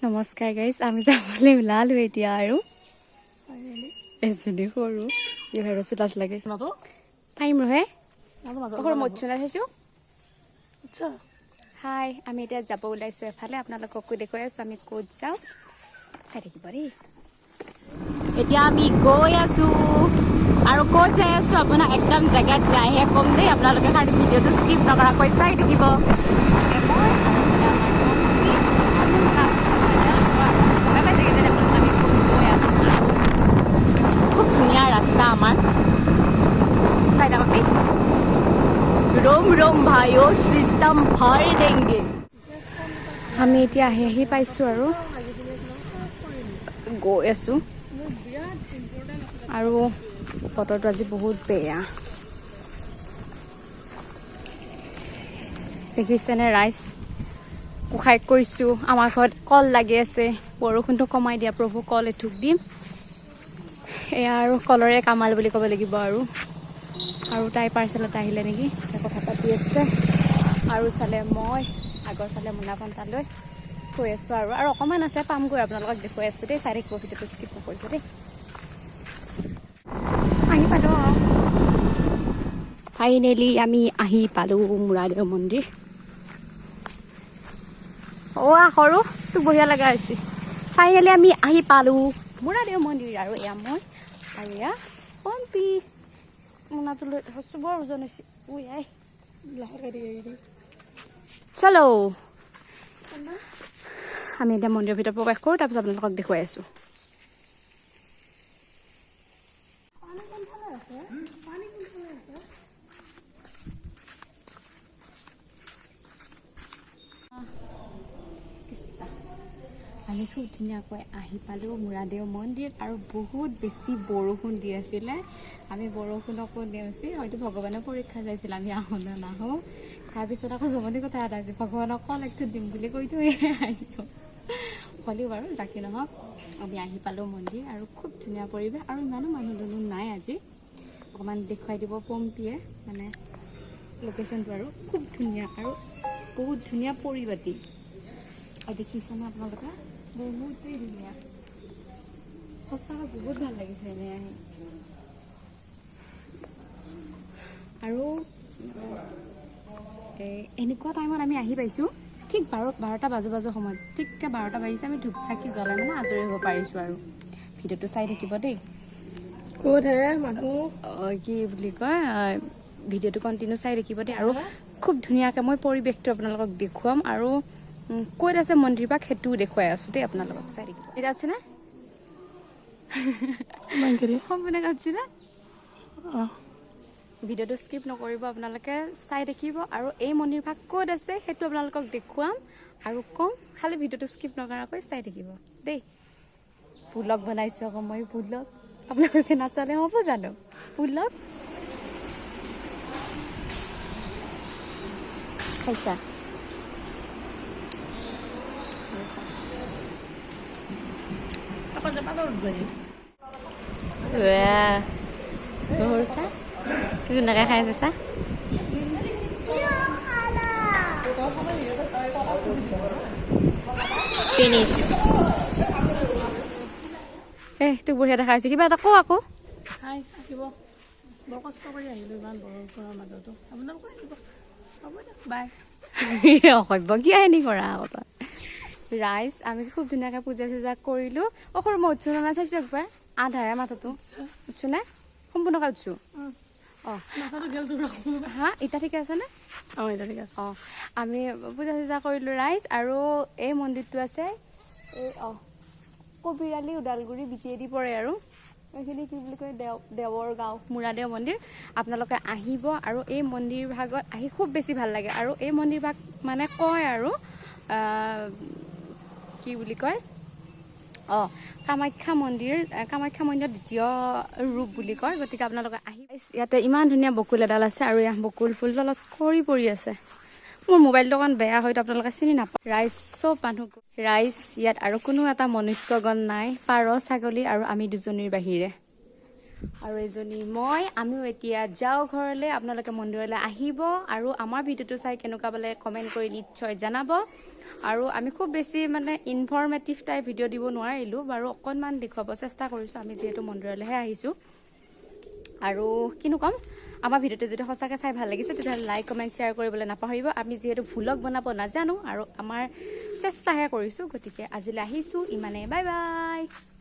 নমস্কাৰ গাইজ, আমি যাবলৈ ওলালো এতিয়া আৰু এজনী সৰু ভাবিছোঁ লাজ লাগে পাৰিম ৰহে মচুনা চাইছোঁ। হাই, আমি এতিয়া যাব ওলাইছোঁ এফালে, আপোনালোককো দেখুৱাই আছোঁ আমি ক'ত যাওঁ, চাই থাকিব দেই। এতিয়া আমি গৈ আছোঁ আৰু ক'ত যাই আছোঁ আপোনাক একদম জেগাত যাইহে ক'ম দেই। আপোনালোকে খালি ভিডিঅ'টো স্কিপ নকৰাকৈ চাই থাকিব। খুব ধুনীয়া ৰাস্তা আমাৰ, চাই থাকক দেই। रोम रोम भाइयों सिस्टम फाड़ देंगे। আমি এতিয়া আহি পাইছোঁ আৰু গৈ আছোঁ আৰু বতৰটো আজি বহুত বেয়া দেখিছেনে ৰাইজ। গোসাঁইক কৈছোঁ আমাৰ ঘৰত কল লাগি আছে, বৰষুণটো কমাই দিয়া প্ৰভু, কল এথোক দিম। এয়া আৰু কলৰে কামাল বুলি ক'ব লাগিব। আৰু তাই পাৰ্চেলত আহিলে নেকি, কথা পাতি আছে। আৰু ইফালে মই আগৰ ফালে মোনাপন্তা লৈ গৈ আছোঁ আৰু অকণমান আছে পামগৈ, আপোনালোকক দেখুৱাই আছোঁ দেই। চাই থাকিব, ভিডিঅ'টো স্কিপ নকৰিব দেই। আহি পালোঁ ফাইনেলি, আমি আহি পালোঁ মূৰাদেউ মন্দিৰ। সৰু তোক বঢ়িয়া লগা হৈছে। ফাইনেলি আমি আহি পালোঁ মূৰাদেউ মন্দিৰ। আৰু এয়া মই আৰু এয়া পম্পী। মোনাটো লৈ সঁচু বৰ ওজন হৈছে। চলো, আমি এতিয়া মন্দিৰৰ ভিতৰত প্ৰৱেশ কৰোঁ, তাৰপিছত আপোনালোকক দেখুৱাই আছোঁ। আমি খুব ধুনীয়াকৈ আহি পালোঁ মূৰাদেউ মন্দিৰ, আৰু বহুত বেছি বৰষুণ দি আছিলে। আমি বৰষুণকো নেওচি হয়তো ভগৱানৰ পৰীক্ষা যাইছিল আমি আহোঁ নে নাহোঁ। তাৰপিছত আকৌ জমনি কথা এটা আছে, ভগৱানক কল একটো দিম বুলি কৈ থৈ আহিছোঁ। হ'লেও বাৰু যাকে নহওক আমি আহি পালোঁ মন্দিৰ, আৰু খুব ধুনীয়া পৰিৱেশ, আৰু ইমানো মানুহ দুনুহ নাই আজি। অকণমান দেখুৱাই দিব পম্পীয়ে মানে লোকেশ্যনটো, আৰু খুব ধুনীয়া আৰু বহুত ধুনীয়া পৰিপাটি। দেখিছেনে আপোনালোকে, বহুতেই ধুনীয়া, সঁচাকৈ বহুত ভাল লাগিছে এনে আহি। আৰু এনেকুৱা টাইমত আমি আহি পাইছোঁ ঠিক বাৰটা বাজু সময়ত, ঠিককৈ 12টা বাজিছে। আমি ধূপ চাকি জ্বলাই মানে আজৰি হ'ব পাৰিছোঁ। আৰু ভিডিঅ'টো চাই থাকিব দেই। ক'ত হে মানুহ কি বুলি কয়, ভিডিঅ'টো কণ্টিনিউ চাই থাকিব দেই। আৰু খুব ধুনীয়াকৈ মই পৰিৱেশটো আপোনালোকক দেখুৱাম, আৰু ক'ত আছে মন্দিৰ পাক সেইটোও দেখুৱাই আছোঁ দেই আপোনালোকক, চাই থাকিব। এতিয়া আছেনে সম্পূৰ্ণ কাটছেনে? ভিডিঅ'টো স্কিপ নকৰিব, আপোনালোকে চাই থাকিব। আৰু এই মন্দিৰ ভাগ ক'ত আছে সেইটো আপোনালোকক দেখুৱাম আৰু ক'ম, খালি ভিডিঅ'টো স্কিপ নকৰাকৈ চাই থাকিব দেই। ভ্লগ বনাইছোঁ আকৌ মই, ভ্লগ আপোনালোকে নাচালে হ'ব জানো? ভ্লগ খাইছা? কি ধুনীয়াকৈ খাই আছে চা। তোক বঢ়িয়া দেখা হৈছে, কিবা এটা কওঁ আকৌ। বৰ কষ্ট কৰি আহিলোঁ ইমান বৰষুণৰ মাজতো, আপোনালোকে আহিব। হ'ব দিয়ক, বাই। অসভ্য কি আহেনি কৰা আকৌ তই। ৰাইজ, আমি খুব ধুনীয়াকৈ পূজা চূজা কৰিলোঁ। সৰু মই উঠছোঁ না চাইছোঁ একবাৰ, আধাহে মাথাটো উঠছোঁ নে সম্পূৰ্ণকৈ উঠছোঁ? হা, এতিয়া ঠিকে আছেনে? এতিয়া ঠিক আছে। আমি পূজা চূজা কৰিলোঁ ৰাইজ। আৰু এই মন্দিৰটো আছে এই কবিৰালি ওদালগুৰি বিটিয়েদি পৰে, আৰু এইখিনি কি বুলি কয়, দেৱৰ গাঁও মূৰাদেউ মন্দিৰ। আপোনালোকে আহিব, আৰু এই মন্দিৰ ভাগত আহি খুব বেছি ভাল লাগে। আৰু এই মন্দিৰ ভাগ মানে কয় আৰু কি বুলি কয়, কামাখ্যা মন্দিৰ দ্বিতীয় ৰূপ বুলি কয়। গতিকে আপোনালোকে আহি, ইয়াতে ইমান ধুনীয়া বকুল এডাল আছে, আৰু ইয়াত বকুল ফুল তলত সৰি পৰি আছে। মোৰ মোবাইলটো অকণ বেয়া, হয়তো আপোনালোকে চিনি নাপায়। ৰাইজ চব মানুহ, ৰাইজ ইয়াত আৰু কোনো এটা মনুষ্যগণ নাই, পাৰ ছাগলী আৰু আমি দুজনীৰ বাহিৰে। আৰু এজনী মই আমিও এতিয়া যাওঁ ঘৰলৈ আপোনালোকে মন্দিৰলৈ আহিব আৰু আমাৰ ভিডিঅ'টো চাই কেনেকুৱা পালে কমেণ্ট কৰি নিশ্চয় জনাব আৰু আমি খুব বেছি মানে ইনফৰ্মেটিভ টাইপ ভিডিঅ' দিব নোৱাৰিলোঁ বাৰু অকণমান দেখুৱাব চেষ্টা কৰিছোঁ আমি যিহেতু মন্দিৰলৈহে আহিছোঁ আৰু কিনো ক'ম আমাৰ ভিডিঅ'টো যদি সঁচাকৈ চাই ভাল লাগিছে তেতিয়াহ'লে লাইক কমেণ্ট শ্বেয়াৰ কৰিবলৈ নাপাহৰিব আমি যিহেতু ভ্লগ বনাব নাজানো আৰু আমাৰ চেষ্টাহে কৰিছোঁ গতিকে আজিলৈ আহিছোঁ ইমানে বাই বাই